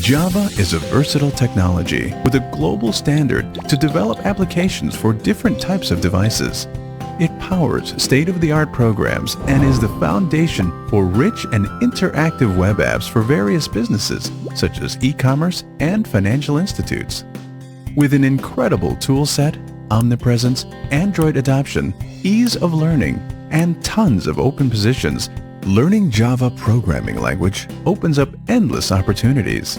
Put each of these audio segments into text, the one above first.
Java is a versatile technology with a global standard to develop applications for different types of devices. It powers state-of-the-art programs and is the foundation for rich and interactive web apps for various businesses such as e-commerce and financial institutes. With an incredible tool set, omnipresence, Android adoption, ease of learning, and tons of open positions, learning Java programming language opens up endless opportunities.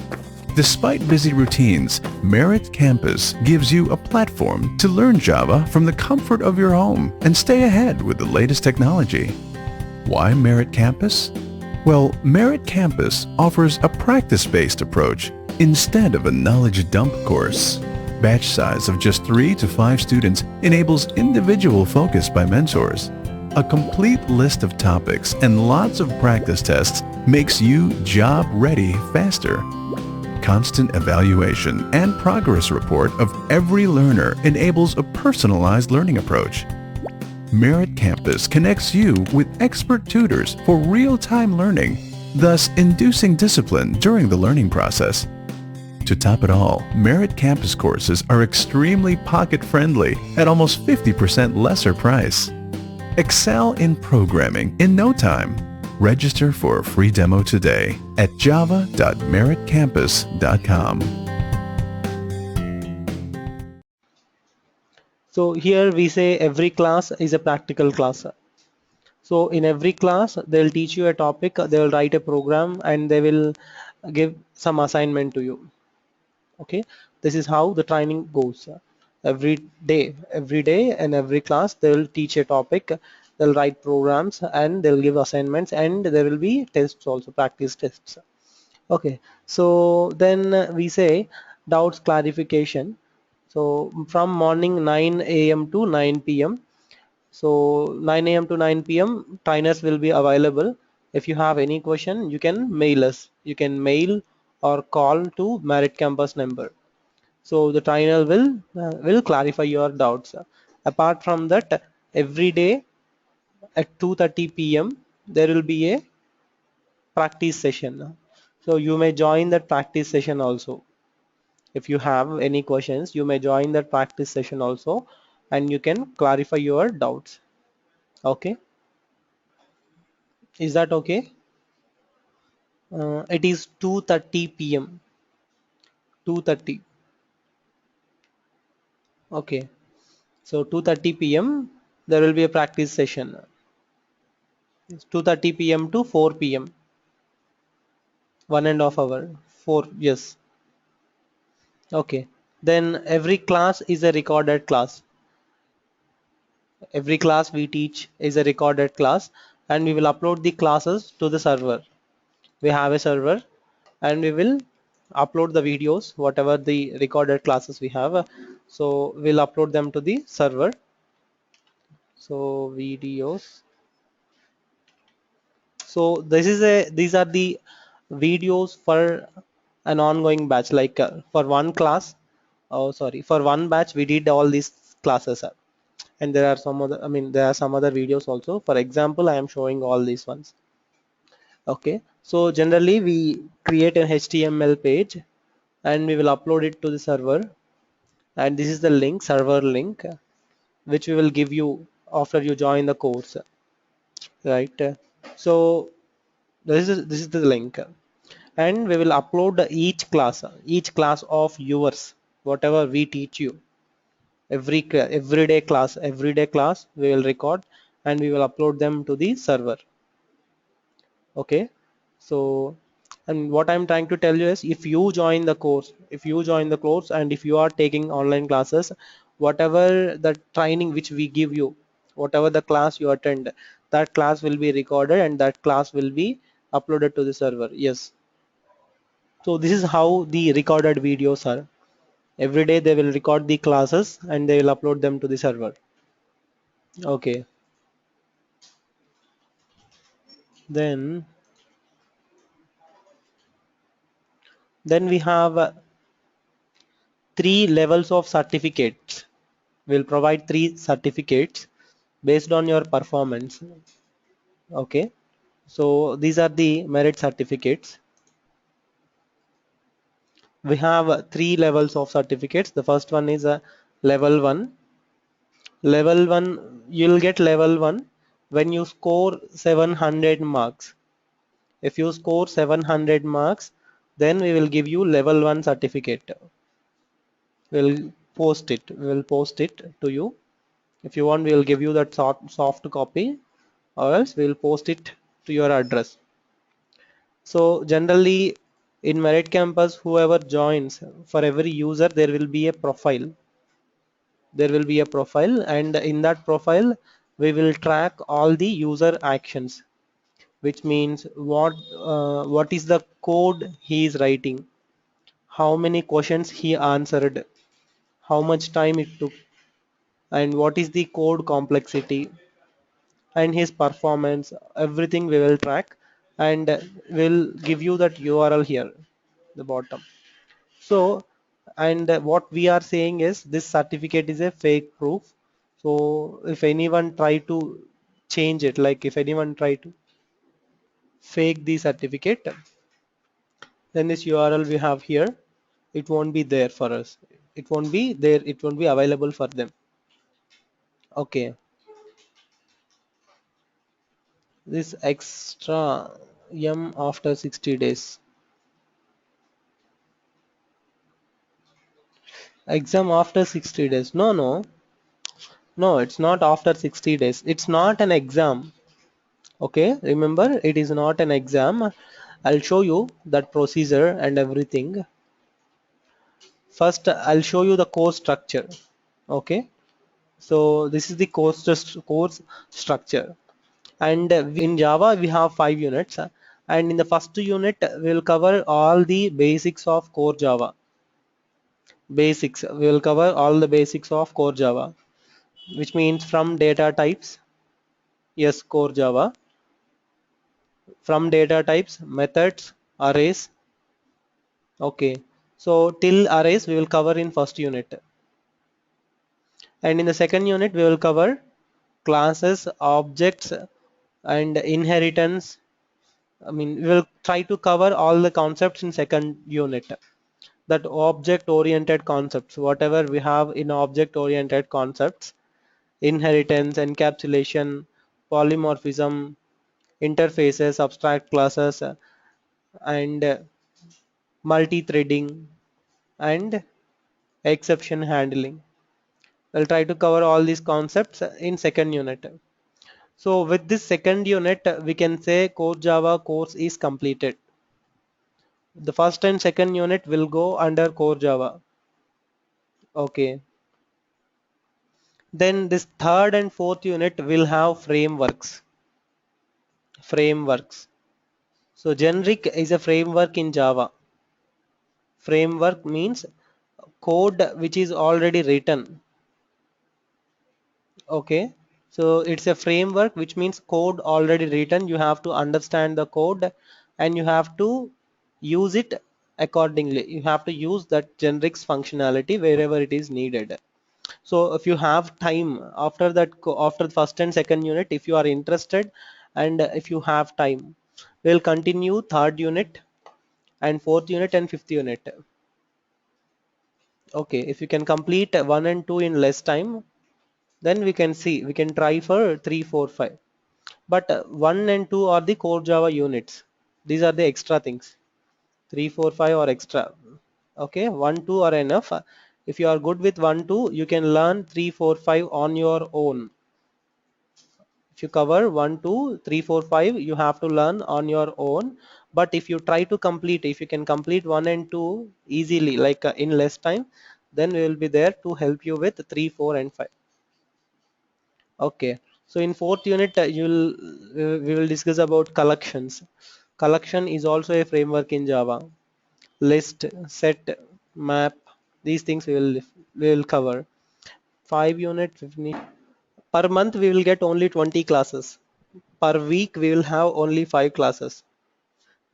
Despite busy routines, Merit Campus gives you a platform to learn Java from the comfort of your home and stay ahead with the latest technology. Why Merit Campus? Well, Merit Campus offers a practice-based approach instead of a knowledge dump course. Batch size of just 3 to 5 students enables individual focus by mentors. A complete list of topics and lots of practice tests makes you job ready faster. Constant evaluation and progress report of every learner enables a personalized learning approach. Merit Campus connects you with expert tutors for real-time learning, thus inducing discipline during the learning process. To top it all, Merit Campus courses are extremely pocket-friendly at almost 50% lesser price. Excel in programming in no time. Register for a free demo today at java.meritcampus.com. So here we say every class is a practical class. So in every class they'll teach you a topic, they'll write a program, and they will give some assignment to you. Okay, this is how the training goes. Every day and every class they'll teach a topic, they'll write programs, and they'll give assignments, and there will be tests also, practice tests. Okay, so then we say doubts clarification. So from morning 9 a.m. to 9 p.m. So 9 a.m. to 9 p.m. trainers will be available. If you have any question, you can mail us. You can mail or call to Merit Campus number. So the trainer will clarify your doubts. Apart from that, every day at 2:30 p.m. there will be a practice session. So you may join that practice session also. If you have any questions, you may join that practice session also, and you can clarify your doubts. Okay, is that okay? It is 2:30 p.m. 2:30. Okay, so 2:30 p.m. there will be a practice session. 2:30 p.m. to 4 p.m. 1.5 hour. 4, yes. Okay, then every class is a recorded class. Every class we teach is a recorded class, and we will upload the classes to the server. We have a server, and we will upload the videos, whatever the recorded classes we have. So we'll upload them to the server. So videos. So these are the videos for an ongoing batch, like for one class. Oh, sorry, for one batch we did all these classes. And there are some other, I mean, there are some other videos also. For example, I am showing all these ones. Okay, so generally we create an HTML page and we will upload it to the server, and this is the link, server link, which we will give you after you join the course, right? So this is the link, and we will upload each class of yours, whatever we teach you. Every day class we will record, and we will upload them to the server. Okay, so, and what I'm trying to tell you is, if you join the course, and if you are taking online classes, whatever the training which we give you, whatever the class you attend, that class will be recorded and that class will be uploaded to the server. Yes, so this is how the recorded videos are. Every day they will record the classes and they will upload them to the server. Okay, then we have 3 levels of certificates. We'll provide 3 certificates based on your performance. Okay, so these are the merit certificates. We have three levels of certificates. The first one is a level 1. Level 1, you'll get level 1 when you score 700 marks. If you score 700 marks, then we will give you level 1 certificate. We'll post it to you. If you want, we'll give you that soft copy, or else we'll post it to your address. So generally in Merit Campus, whoever joins, for every user there will be a profile. There will be a profile, and in that profile we will track all the user actions, which means what is the code he is writing, how many questions he answered, how much time it took, and what is the code complexity and his performance. Everything we will track, and we'll give you that URL here, the bottom. So, and what we are saying is this certificate is a fake proof. So if anyone try to change it, like if anyone try to fake the certificate, then this URL we have here, it won't be there for us. It won't be there. It won't be available for them. Okay. This extra after 60 days. Exam after 60 days. No, no. No, it's not after 60 days. It's not an exam. Okay, remember, it is not an exam. I'll show you that procedure and everything. First, I'll show you the course structure. Okay, so this is the course structure. And in Java, we have 5 units. And in the first unit, we'll cover all the basics of core Java. Basics. We'll cover all the basics of core Java, which means from data types. Yes, core Java. From data types, methods, arrays. Okay, so till arrays we will cover in first unit, and in the second unit we will cover classes, objects, and inheritance. I mean, we will try to cover all the concepts in second unit. That object-oriented concepts, whatever we have in object-oriented concepts, inheritance, encapsulation, polymorphism, interfaces, abstract classes, and multi-threading, and exception handling. We'll try to cover all these concepts in second unit. So with this second unit, we can say Core Java course is completed. The first and second unit will go under Core Java. Okay. Then this third and fourth unit will have frameworks. Frameworks. So generic is a framework in Java. Framework means code which is already written. Okay, so it's a framework, which means code already written. You have to understand the code and you have to use it accordingly. You have to use that generics functionality wherever it is needed. So if you have time after that, after the first and second unit, if you are interested and if you have time, we'll continue third unit and fourth unit and fifth unit. Okay, if you can complete 1 and 2 in less time, then we can try for 3, 4, 5. But 1 and 2 are the core Java units. These are the extra things. 3, 4, 5 are extra. Okay, 1, 2 are enough. If you are good with 1, 2, you can learn 3, 4, 5 on your own. If you cover 1, 2, 3, 4, 5, you have to learn on your own. But if you try to complete, if you can complete 1 and 2 easily, like in less time, then we will be there to help you with 3, 4, and 5. Okay, so in fourth unit, we will discuss about collections. Collection is also a framework in Java. List, set, map, these things we will cover. 5 unit, 15. Per month we will get only 20 classes. Per week we will have only 5 classes,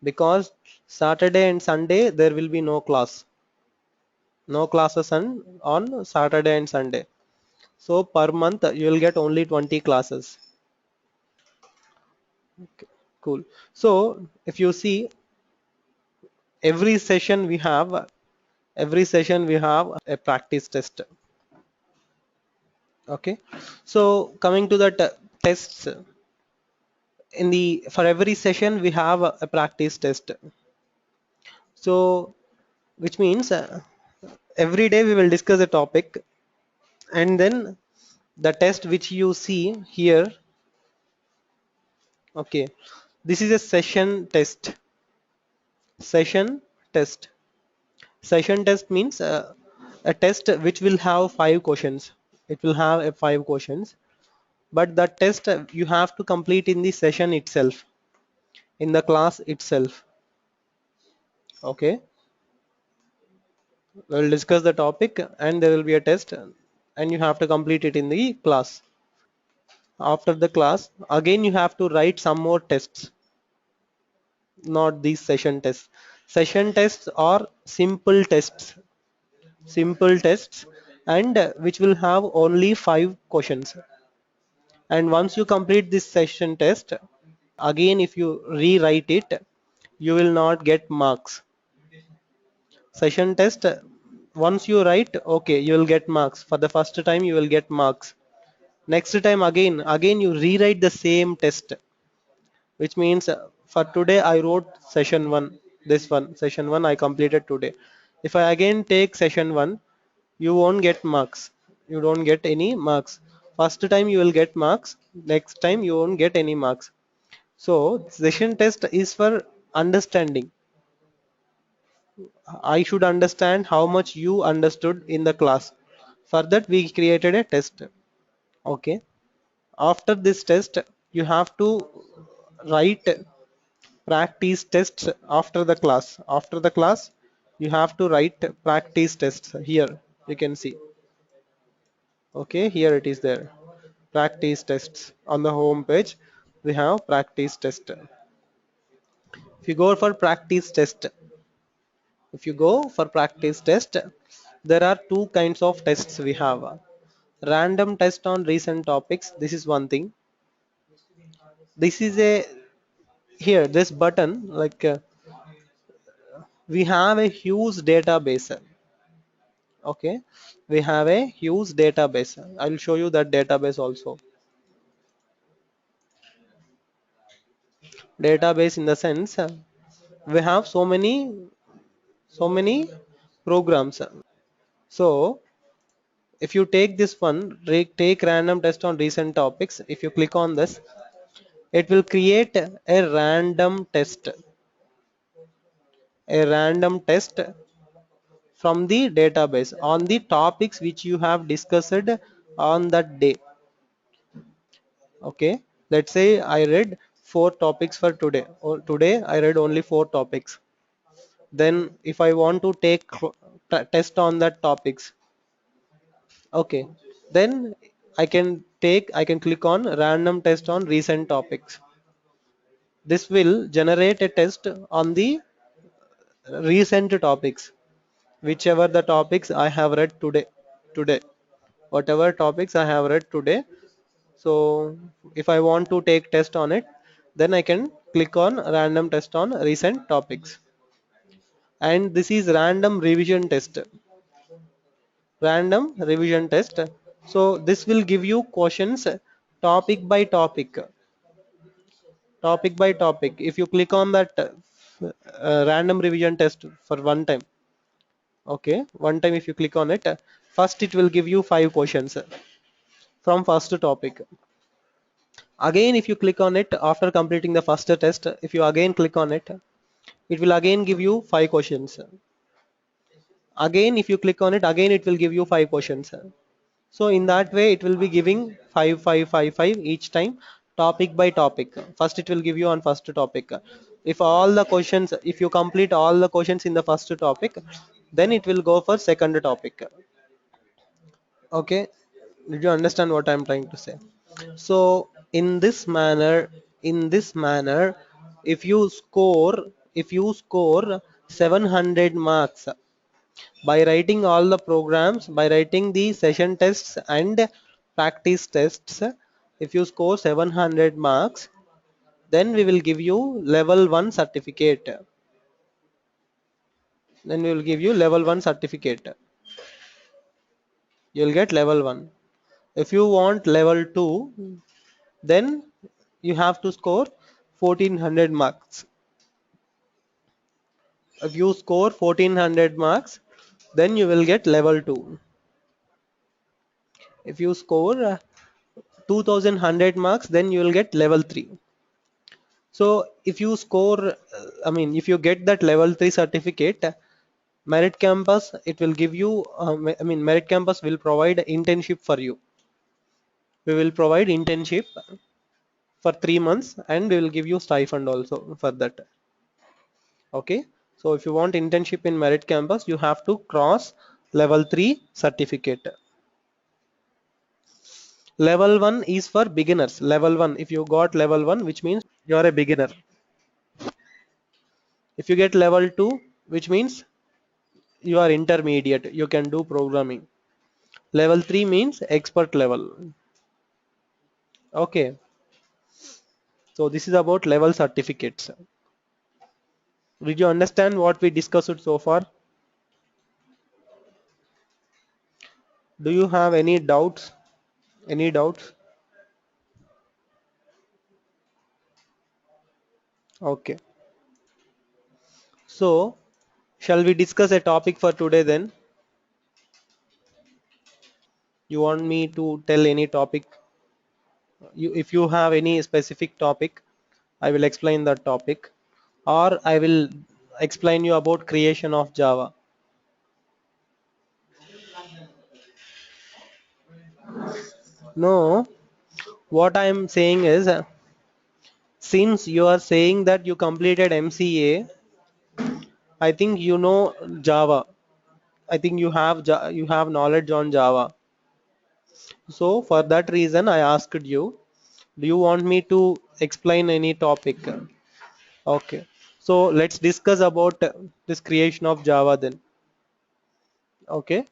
because Saturday and Sunday there will be no class. No classes on Saturday and Sunday. So per month you will get only 20 classes. Okay, cool. So if you see every session we have, every session we have a practice test. Okay, so coming to that tests, in the for every session we have a practice test. So which means every day we will discuss a topic, and then the test which you see here, okay, this is a session test. Session test. Session test means a test which will have 5 questions. It will have 5 questions, but the test you have to complete in the session itself, in the class itself. Okay, we'll discuss the topic and there will be a test, and you have to complete it in the class. After the class, again you have to write some more tests, not these session tests. Session tests are simple tests, and which will have only 5 questions. And once you complete this session test, again if you rewrite it, you will not get marks. Session test, once you write, okay, you will get marks. For the first time you will get marks. Next time again you rewrite the same test, which means for today I wrote session 1, this one session 1 I completed today. If I again take session 1, you won't get marks, you don't get any marks. First time you will get marks, next time you won't get any marks. So session test is for understanding. I should understand how much you understood in the class. For that we created a test. Okay, after this test you have to write practice tests. After the class, you have to write practice tests. Here you can see, okay, here it is there, practice tests. On the home page we have practice test. If you go for practice test, if you go for practice test, there are two kinds of tests we have. Random test on recent topics, this is one thing. This is a, here this button, like we have a huge database. Okay, we have a huge database. I will show you that database also. Database in the sense we have so many programs. So if you take this one, take random test on recent topics, if you click on this, it will create a random test from the database on the topics which you have discussed on that day. Okay, let's say I read 4 topics for today, or today I read only 4 topics. Then if I want to take test on that topics, okay, then I can click on random test on recent topics. This will generate a test on the recent topics, whichever the topics I have read today, whatever topics I have read today. So if I want to take test on it, then I can click on random test on recent topics. And this is random revision test. So this will give you questions topic by topic. If you click on that random revision test for one time, okay, one time if you click on it, first it will give you 5 questions from first topic. Again if you click on it after completing the first test, if you again click on it, it will again give you 5 questions. Again if you click on it, again it will give you 5 questions. So in that way it will be giving 5 5 5 5 each time, topic by topic. First it will give you on first topic. If all the questions, if you complete all the questions in the first topic, then it will go for second topic. Okay, did you understand what I'm trying to say? So in this manner, if you score if you score 700 marks by writing all the programs, by writing the session tests and practice tests, if you score 700 marks, then we will give you level 1 certificate. then we will give you level 1 certificate. You will get level 1. If you want level 2, then you have to score 1400 marks. If you score 1400 marks, then you will get level 2. If you score 2100 marks, then you will get level 3. So if you score, if you get that level 3 certificate, Merit Campus, it will give you, Merit Campus will provide internship for you. We will provide internship for 3 months and we will give you stipend also for that. Okay. So if you want internship in Merit Campus, you have to cross level 3 certificate. Level 1 is for beginners. Level 1, if you got level 1, which means you are a beginner. If you get level 2, which means you are intermediate, you can do programming. Level 3 means expert level. Okay, so this is about level certificates. Did you understand what we discussed so far? Do you have any doubts? Any doubts? Okay, so shall we discuss a topic for today then? You want me to tell any topic? If you have any specific topic, I will explain that topic, or I will explain you about creation of Java. No, what I am saying is, since you are saying that you completed MCA, I think you know Java. I think you have knowledge on Java. So for that reason, I asked you, do you want me to explain any topic? Okay. So let's discuss about this creation of Java then. Okay.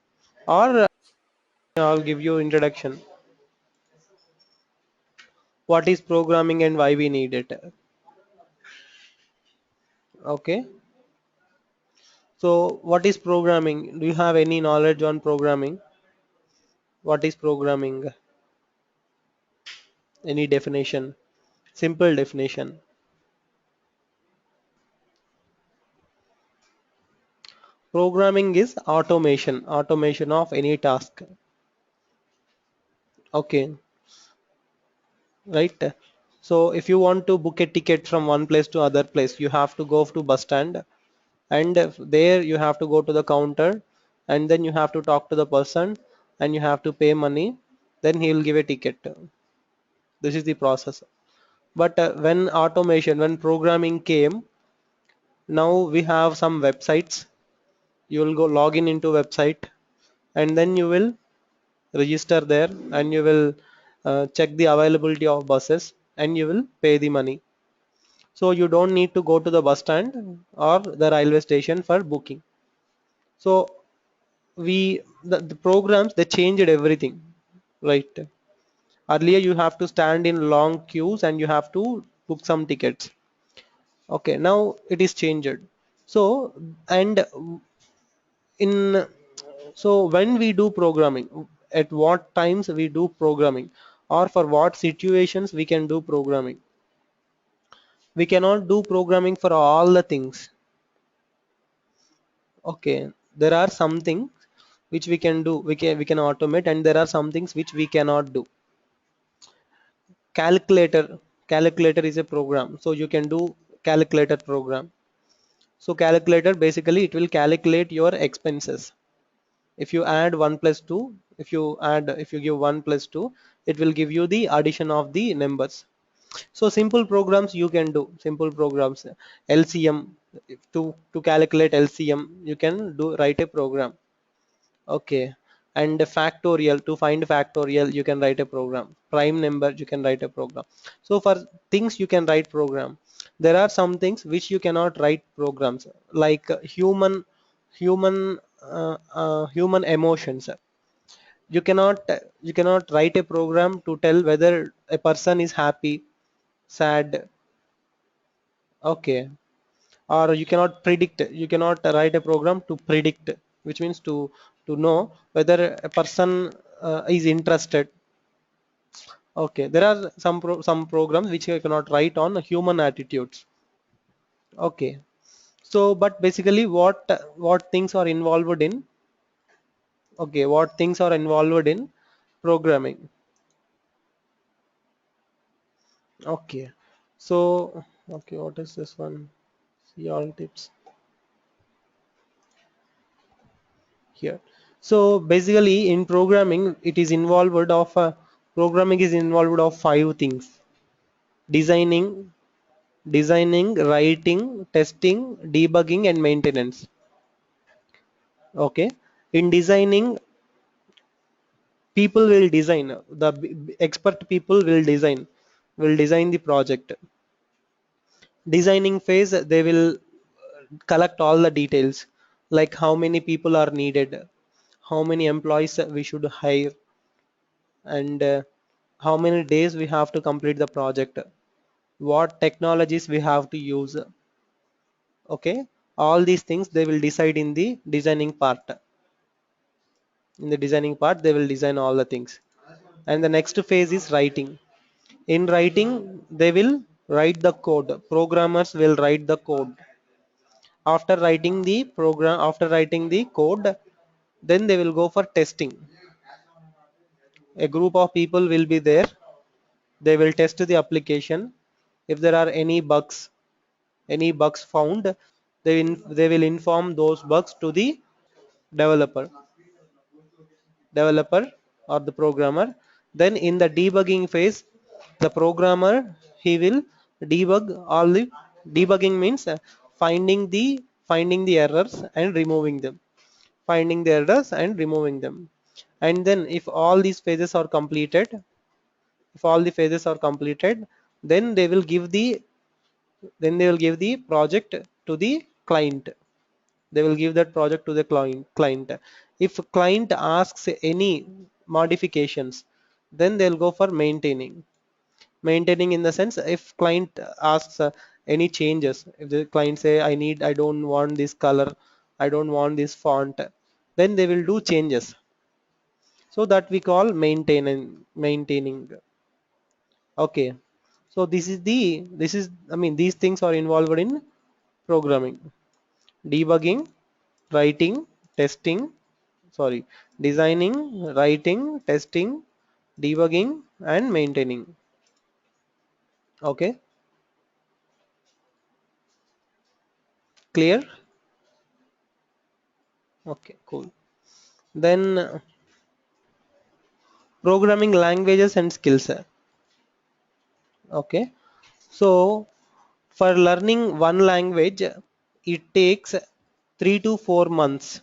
Or I'll give you introduction. What is programming and why we need it? Okay. So what is programming? Do you have any knowledge on programming? What is programming? Any definition? Simple definition. Programming is automation of any task. Okay, right? So if you want to book a ticket from one place to other place, you have to go to bus stand, and there you have to go to the counter, and then you have to talk to the person, and you have to pay money, then he will give a ticket. This is the process. But when programming came, now we have some websites. You will go log in into website, and then you will register there, and you will check the availability of buses, and you will pay the money. So you don't need to go to the bus stand or the railway station for booking. So the programs, they changed everything, right? Earlier you have to stand in long queues and you have to book some tickets. Okay, now it is changed. So and in so when we do programming, at what times we do programming, or for what situations we can do programming? We cannot do programming for all the things. Okay, there are some things which we can do, we can automate, and there are some things which we cannot do. Calculator is a program, so you can do calculator program. So calculator, basically it will calculate your expenses. If you add 1 plus 2, if you give 1 plus 2, it will give you the addition of the numbers. So simple programs you can do, simple programs. LCM, to calculate LCM, you can do write a program. Okay, and factorial, to find factorial, you can write a program. Prime number, you can write a program. So for things you can write program. There are some things which you cannot write programs, like human emotions. You cannot write a program to tell whether a person is happy, sad. Okay, or you cannot predict, you cannot write a program to predict, which means to know whether a person is interested. Okay, there are some programs which you cannot write on human attitudes. Okay, so but basically what things are involved in, okay, what things are involved in programming. Okay, so okay, what is this one? See all tips here. So basically in programming it is involved of programming is involved of five things: designing, writing, testing, debugging, and maintenance. Okay, in designing, people will design, the expert people will design the project. Designing phase, they will collect all the details, like how many people are needed, how many employees we should hire, and how many days we have to complete the project, what technologies we have to use. Okay, all these things they will decide in the designing part. In the designing part they will design all the things. And the next phase is writing. In writing, they will write the code, programmers will write the code. After writing the code, then they will go for testing. A group of people will be there, they will test the application. If there are any bugs found, they will inform those bugs to the developer developer or the programmer. Then in the debugging phase, the programmer, he will debug all the debugging means finding the errors and removing them, finding the errors and removing them. And then if all these phases are completed, if all the phases are completed, then they will give the project to the client. They will give that project to the client. If client asks any modifications, then they'll go for maintaining in the sense, if client asks any changes, if the client say I don't want this color, I don't want this font, then they will do changes. So that we call maintaining. Okay, so this is, I mean, these things are involved in programming: debugging, writing, testing, sorry, designing, writing, testing, debugging, and maintaining. Okay, clear? Okay, cool. Then programming languages and skills. Okay, so for learning one language, it takes 3 to 4 months.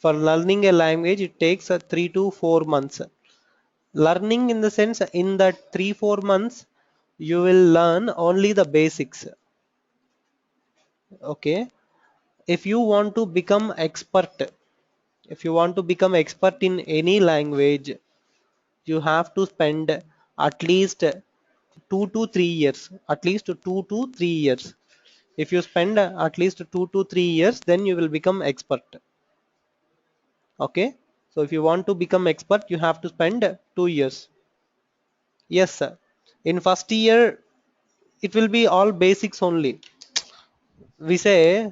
For learning a language, it takes 3 to 4 months. Learning in the sense, in that 3 4 months, you will learn only the basics. Okay, if you want to become expert, if you want to become expert in any language, you have to spend at least 2 to 3 years, at least 2 to 3 years. If you spend at least 2 to 3 years, then you will become expert. Okay, so if you want to become expert, you have to spend 2 years. Yes sir, in first year it will be all basics only. We say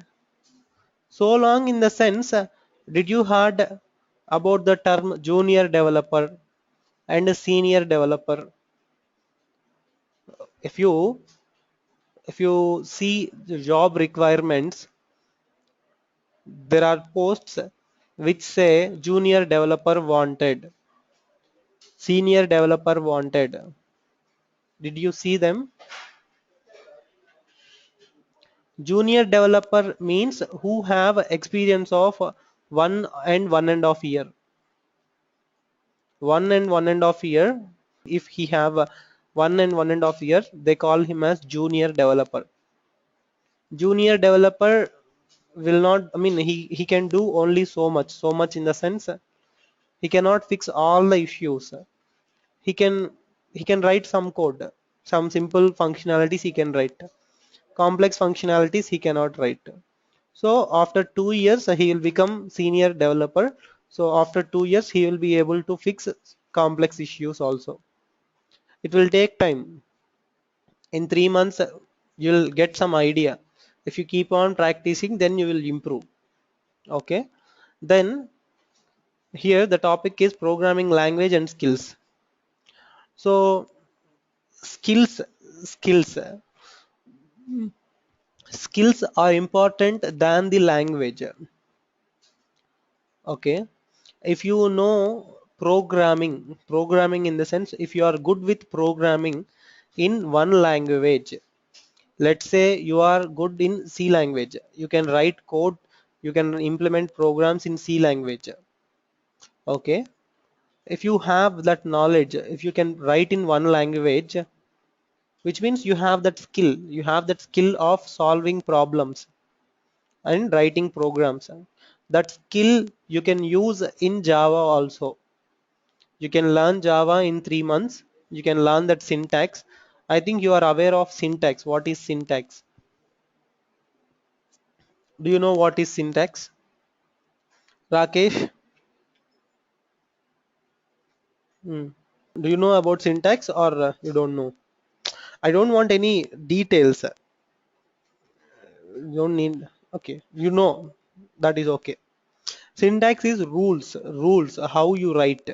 so long in the sense, did you heard about the term junior developer and a senior developer? If you see the job requirements, there are posts which say junior developer wanted, senior developer wanted. Did you see them? Junior developer means who have experience of 1 and 1.5 year. 1 and 1.5 year. If he have 1 and 1.5 year, they call him as junior developer. Junior developer will not, I mean, he can do only so much in the sense, he cannot fix all the issues. He can he can write some code, some simple functionalities he can write, complex functionalities he cannot write. So after 2 years he will become senior developer. So after 2 years he will be able to fix complex issues also. It will take time. In 3 months you'll get some idea. If you keep on practicing, then you will improve. Okay. Then here the topic is programming language and skills. So skills skills are important than the language. Okay. If you know programming in the sense, if you are good with programming in one language, let's say you are good in C language, you can write code, you can implement programs in C language. Okay. If you have that knowledge, if you can write in one language, which means you have that skill of solving problems and writing programs. That skill you can use in Java also. You can learn Java in 3 months. You can learn that syntax. I think you are aware of syntax. What is syntax? Do you know what is syntax? Rakesh? Hmm. Do you know about syntax, or you don't know? I don't want any details. You don't need. Okay, you know, that is okay. Syntax is rules, how you write.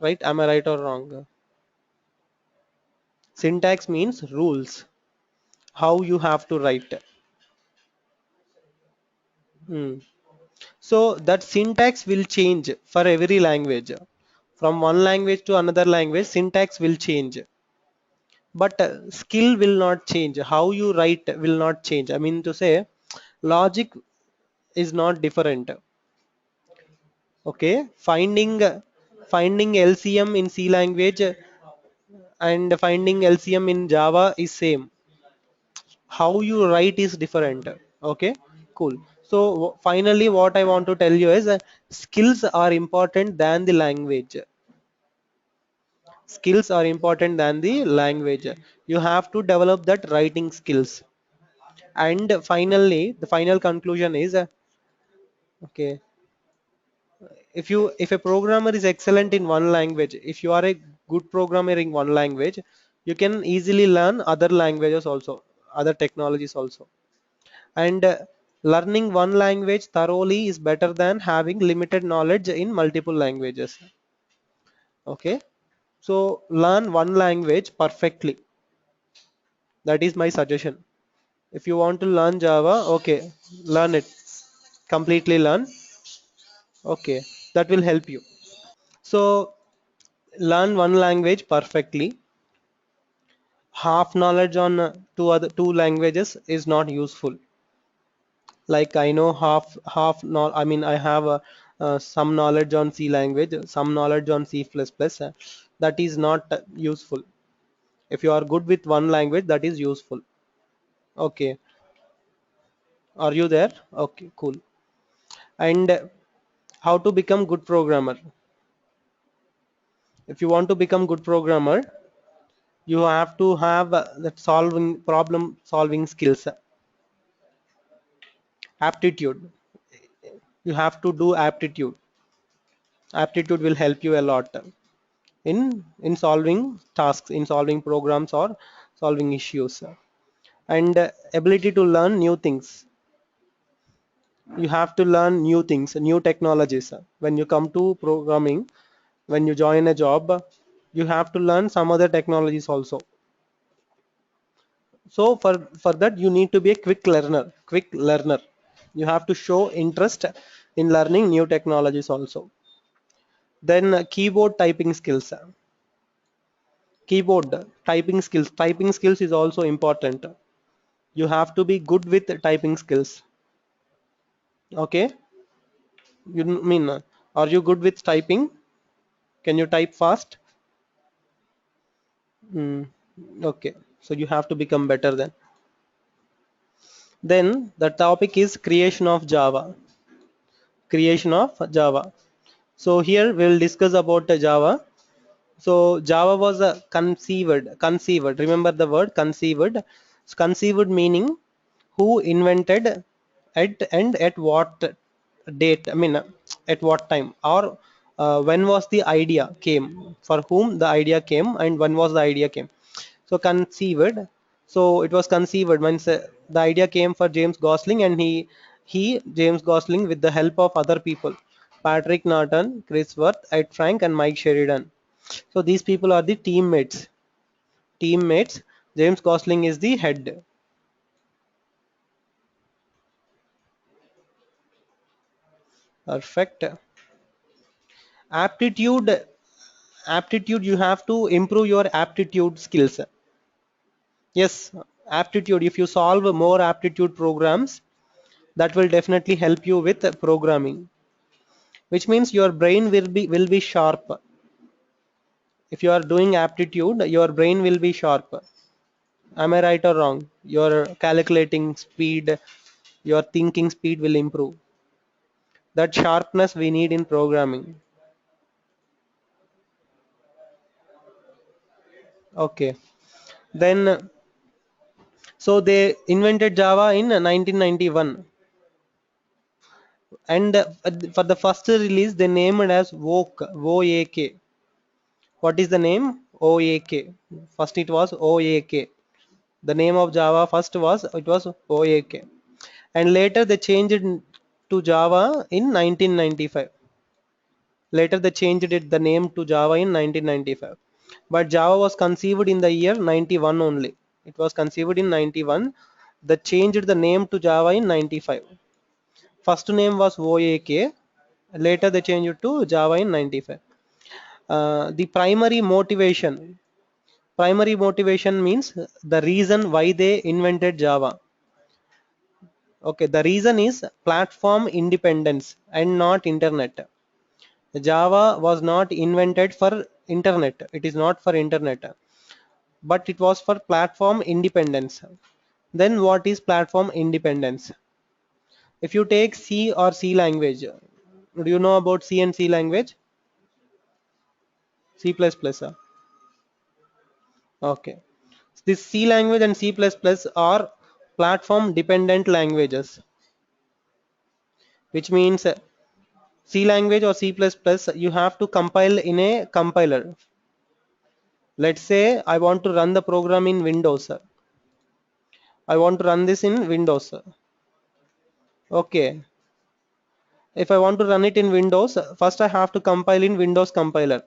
Right? Am I right or wrong? Syntax means rules, how you have to write. Hmm. So that syntax will change for every language. From one language to another language, syntax will change. But skill will not change. How you write will not change. I mean to say, logic is not different. Okay, finding LCM in C language and finding LCM in Java is same. How you write is different. Okay, cool. So finally what I want to tell you is skills are important than the language. Skills are important than the language. You have to develop that writing skills. And finally the final conclusion is okay, if a programmer is excellent in one language, if you are a good programmer in one language, you can easily learn other languages also, other technologies also. And learning one language thoroughly is better than having limited knowledge in multiple languages. Okay, so learn one language perfectly. That is my suggestion. If you want to learn Java, okay, learn it, completely learn. Okay, that will help you. So learn one language perfectly. Half knowledge on two languages is not useful. Like I know half no, I mean I have some knowledge on C language, some knowledge on C++. That is not useful. If you are good with one language, that is useful. Okay, are you there? Okay, cool. And how to become good programmer? If you want to become good programmer, you have to have that solving problem solving skills, aptitude. You have to do aptitude. Aptitude will help you a lot in solving tasks, in solving programs or solving issues. And ability to learn new things. You have to learn new things, new technologies. When you come to programming, when you join a job, you have to learn some other technologies also. So for that you need to be a quick learner. You have to show interest in learning new technologies also. Then keyboard typing skills. Keyboard typing skills is also important. You have to be good with typing skills. Okay, you mean are you good with typing? Can you type fast? Hmm. Okay, so you have to become better then. Then the topic is creation of Java. So here we'll discuss about the Java. So Java was conceived. Remember the word conceived. Conceived meaning who invented, at what date, I mean at what time, or when was the idea came, for whom the idea came, and when was the idea came. So conceived, so it was conceived means the idea came for James Gosling, and he James Gosling with the help of other people, Patrick Norton, Chris Worth, Ed Frank, and Mike Sheridan. So these people are the teammates. James Gosling is the head. Perfect. Aptitude, you have to improve your aptitude skills. Yes, aptitude, if you solve more aptitude programs, that will definitely help you with programming, which means your brain will be sharp. If you are doing aptitude, your brain will be sharp. Am I right or wrong? Your calculating speed, your thinking speed will improve. That sharpness we need in programming. Okay, then so they invented Java in 1991, and for the first release they named it as Voc, VOAK. What is the name? OAK. First it was OAK. The name of Java first was OAK, and later they changed it to Java in 1995. Later they changed it the name to Java in 1995. But Java was conceived in the year 91 only. It was conceived in 91. They changed the name to Java in 95. First name was OAK. Later they changed it to Java in 95. The primary motivation means the reason why they invented Java. Okay, the reason is platform independence and not internet. Java was not invented for internet. It is not for internet, but it was for platform independence. Then what is platform independence? If you take C or C language, do you know about C and C language? C++. Okay. This C language and C++ are platform dependent languages, which means C language or C++, you have to compile in a compiler. Let's say I want to run the program in Windows. I want to run this in Windows. Okay. If I want to run it in Windows, first I have to compile in Windows compiler.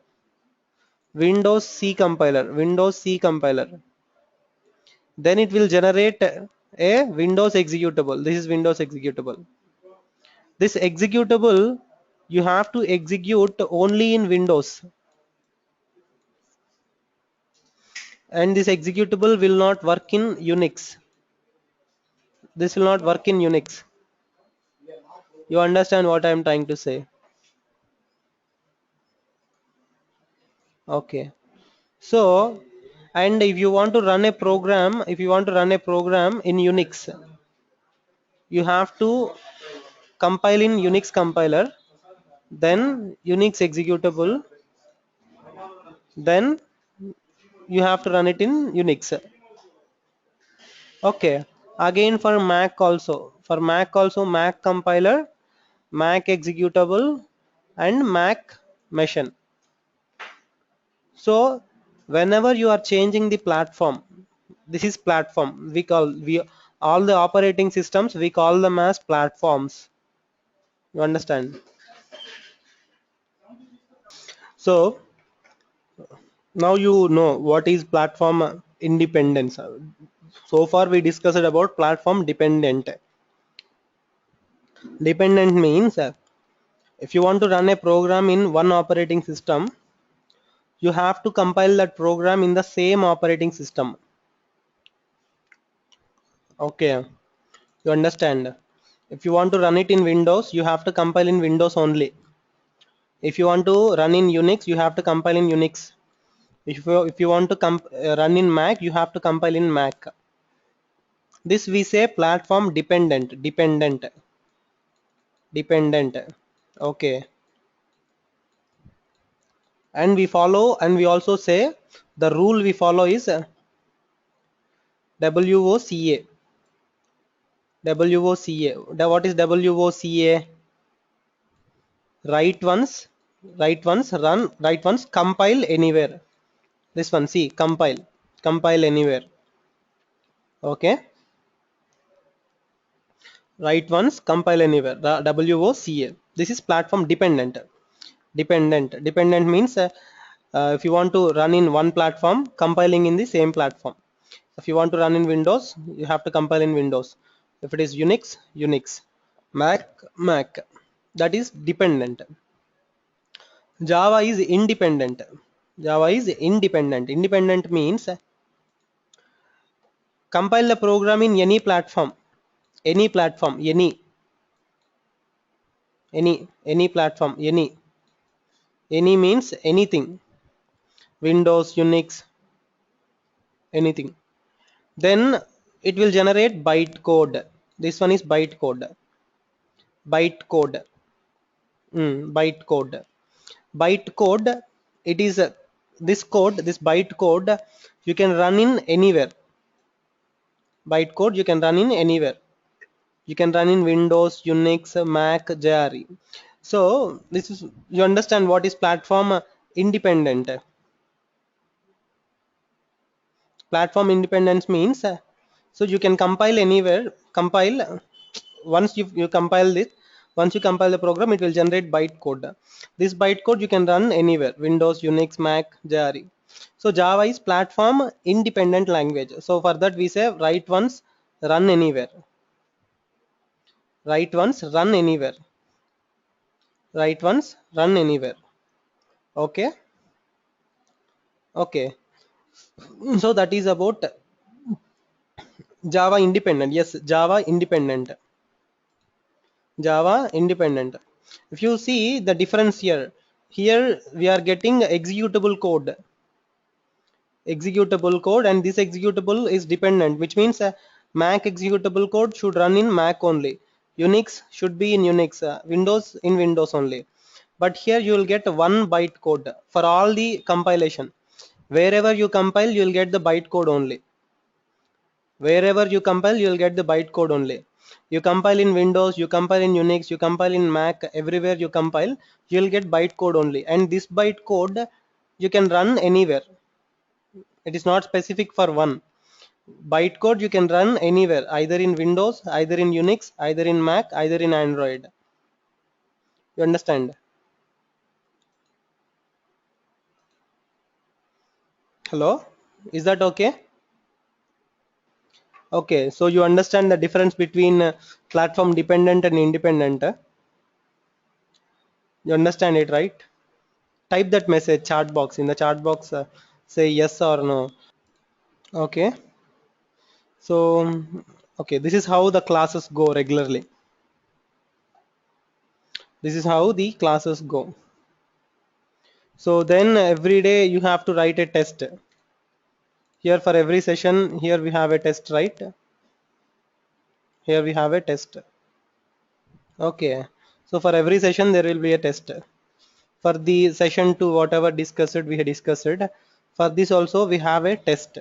Windows C compiler. Windows C compiler. Then it will generate a Windows executable. This is Windows executable. This executable you have to execute only in Windows, and this executable will not work in Unix. This will not work in Unix. You understand what I am trying to say? Okay. So, and if you want to run a program, in Unix, you have to compile in Unix compiler, then Unix executable, then you have to run it in Unix. Okay. Again for Mac also. For Mac also, Mac compiler, Mac executable, and Mac machine. So whenever you are changing the platform, this is platform. We all the operating systems we call them as platforms. You understand? So now you know what is platform independence. So far we discussed about platform dependent. Dependent means if you want to run a program in one operating system, you have to compile that program in the same operating system. Okay, you understand? If you want to run it in Windows, you have to compile in Windows only. If you want to run in Unix, you have to compile in Unix. If you want to run in Mac, you have to compile in Mac. This we say platform dependent. Okay, and we also say the rule we follow is WOCA. WOCA. What is WOCA? Write once, run, write once, compile anywhere. This one, see, compile anywhere. Okay. Write once, compile anywhere. The WOCA. This is platform dependent. Dependent means if you want to run in one platform, compiling in the same platform. If you want to run in Windows, you have to compile in Windows. If it is Unix, Mac. That is dependent. Java is independent. Independent means compile the program in any platform. Any platform. Any platform. Any means anything. Windows, Unix, anything. Then it will generate bytecode. This one is bytecode. Bytecode. It is this bytecode you can run in anywhere. Bytecode you can run in anywhere. You can run in Windows, Unix, Mac, JRE. So this is, you understand what is platform independent. Platform independence means so you can compile anywhere. Once you compile this, once you compile the program, it will generate bytecode. This bytecode you can run anywhere: Windows, Unix, Mac, JRE. So Java is platform independent language. So for that we say write once, run anywhere. Write once, run anywhere. Write once, run anywhere. Okay. So that is about Java independent. Yes, Java independent. If you see the difference here we are getting executable code, and this executable is dependent, which means Mac executable code should run in Mac only, Unix should be in Unix, Windows in Windows only. But here you will get one byte code for all the compilation. Wherever you compile, you will get the bytecode only. Wherever you compile, you will get the bytecode only. You compile in Windows, you compile in Unix, you compile in Mac, everywhere you compile, you will get bytecode only. And this bytecode you can run anywhere. It is not specific for one. Bytecode you can run anywhere, either in Windows, either in Unix, either in Mac, either in Android. You understand? Hello? Is that okay? Okay, so you understand the difference between platform dependent and independent. You understand it, right? Type that message chat box. In the chat box, say yes or no. Okay. So, okay, this is how the classes go regularly. This is how the classes go. So then every day you have to write a test. Here for every session, here we have a test, right? Here we have a test. Okay. So for every session there will be a test. For the session 2, whatever discussed, we had discussed. For this also we have a test.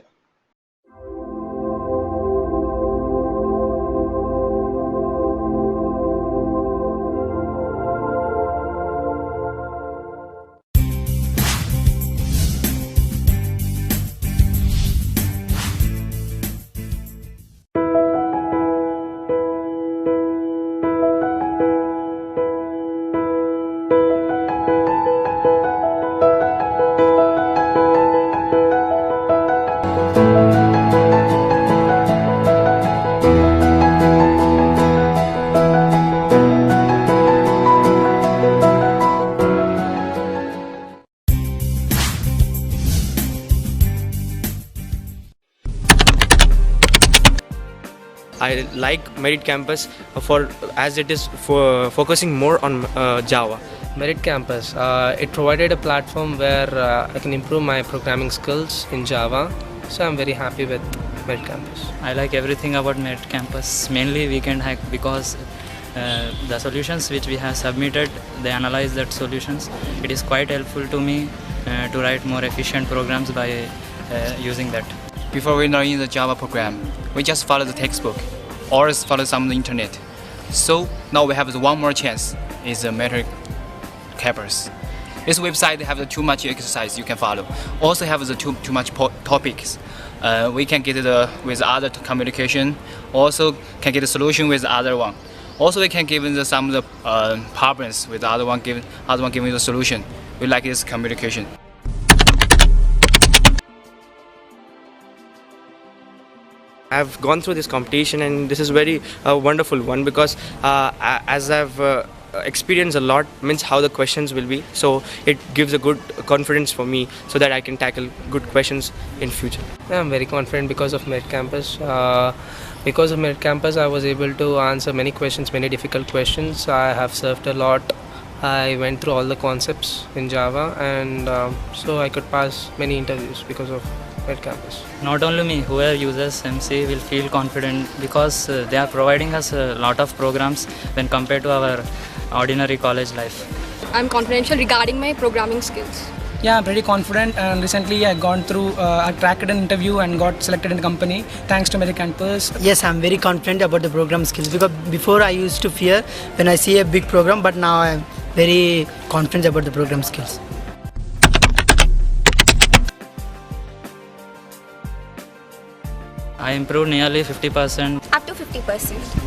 I like Merit Campus as it is focusing more on Java. Merit Campus, it provided a platform where I can improve my programming skills in Java. So I'm very happy with Merit Campus. I like everything about Merit Campus, mainly Weekend Hack, because the solutions which we have submitted, they analyze that solutions. It is quite helpful to me to write more efficient programs by using that. before we learn the Java program, we just follow the textbook or follow some on the internet. So now we have the one more chance, is the Merit Campus. This website have the too much exercise you can follow. Also have the too much topics. We can get with other communication. Also can get a solution with the other one. Also we can give some of the problems with the other one giving the solution. We like this communication. I've gone through this competition and this is very wonderful one because as I've experienced a lot, means how the questions will be, so it gives a good confidence for me so that I can tackle good questions in future. I'm very confident because of Merit Campus. Because of Merit Campus, I was able to answer many questions, many difficult questions. I have surfed a lot. I went through all the concepts in Java, and so I could pass many interviews because of Merit Campus. Not only me, whoever uses MC will feel confident because they are providing us a lot of programs when compared to our ordinary college life. I'm confidential regarding my programming skills. Yeah, I'm pretty confident, and recently I gone through, I cracked an interview and got selected in the company thanks to Merit Campus. Yes, I'm very confident about the program skills because before I used to fear when I see a big program, but now I'm very confident about the program skills. I improved nearly 50%. Up to 50%.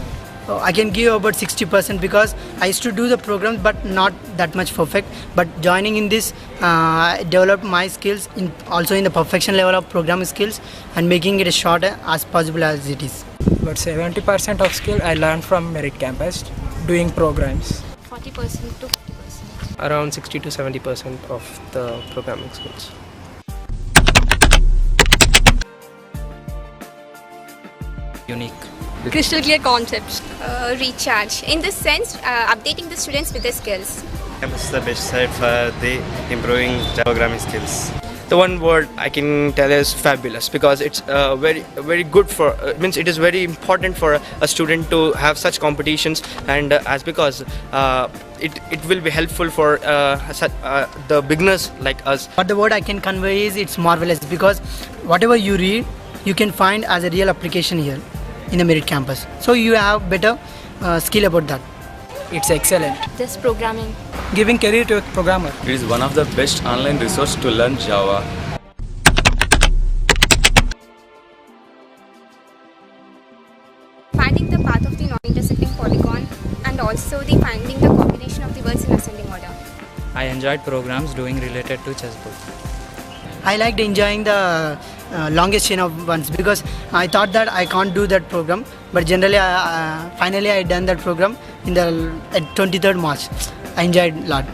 I can give about 60% because I used to do the programs but not that much perfect. But joining in this, I developed my skills also in the perfection level of programming skills and making it as short as possible as it is. But 70% of skill I learned from Merit Campus doing programs. 40% to 50%. Around 60 to 70% of the programming skills. Unique. Crystal clear concepts. Recharge. In this sense, updating the students with their skills. Campus is the best site for the improving programming skills. The one word I can tell is fabulous because it's very good for means it is very important for a student to have such competitions, and as because it will be helpful for the beginners like us. But the word I can convey is it's marvelous because whatever you read, you can find as a real application here in the Merit Campus. So you have better skill about that. It's excellent. Just programming. Giving career to a programmer. It is one of the best online resource to learn Java. Finding the path of the non-intersecting polygon and also the finding the combination of the words in ascending order. I enjoyed programs doing related to chessboard. I liked enjoying the longest chain of ones because I thought that I can't do that program, but generally finally I done that program in the 23rd March. I enjoyed a lot.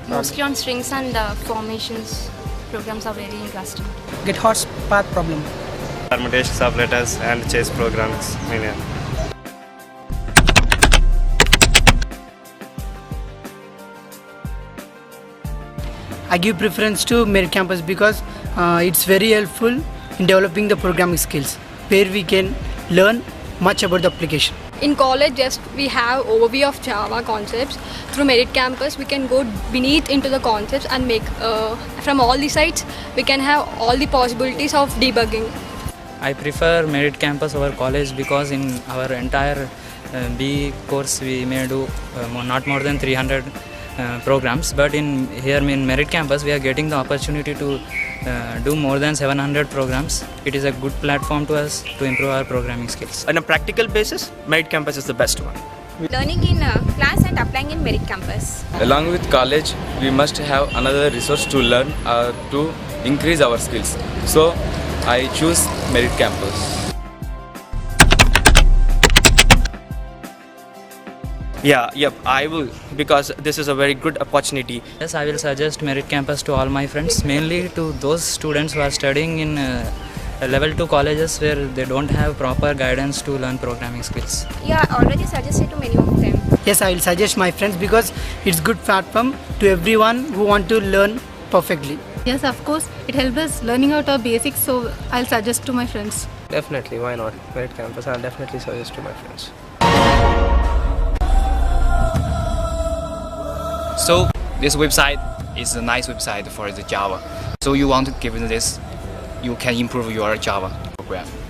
Mostly on strings and formations. Programs are very interesting. GitHorse path problem. Permutations of letters and chess programs. I give preference to Merit Campus because it's very helpful in developing the programming skills where we can learn much about the application. In college, just we have overview of Java concepts. Through Merit Campus, we can go beneath into the concepts and make from all the sites we can have all the possibilities of debugging. I prefer Merit Campus over college because in our entire B course we may do not more than 300 programs, but here in Merit Campus we are getting the opportunity to do more than 700 programs. It is a good platform to us to improve our programming skills. On a practical basis, Merit Campus is the best one. Learning in class and applying in Merit Campus. Along with college, we must have another resource to learn to increase our skills. So I choose Merit Campus. Yep, I will, because this is a very good opportunity. Yes, I will suggest Merit Campus to all my friends, mainly to those students who are studying in level 2 colleges where they don't have proper guidance to learn programming skills. Yeah, already suggested to many of them. Yes, I will suggest my friends because it's good platform to everyone who want to learn perfectly. Yes, of course, it helps us learning out our basics, so I'll suggest to my friends. Definitely, why not? Merit Campus, I'll definitely suggest to my friends. So this website is a nice website for the Java. So you want to give this, you can improve your Java. program.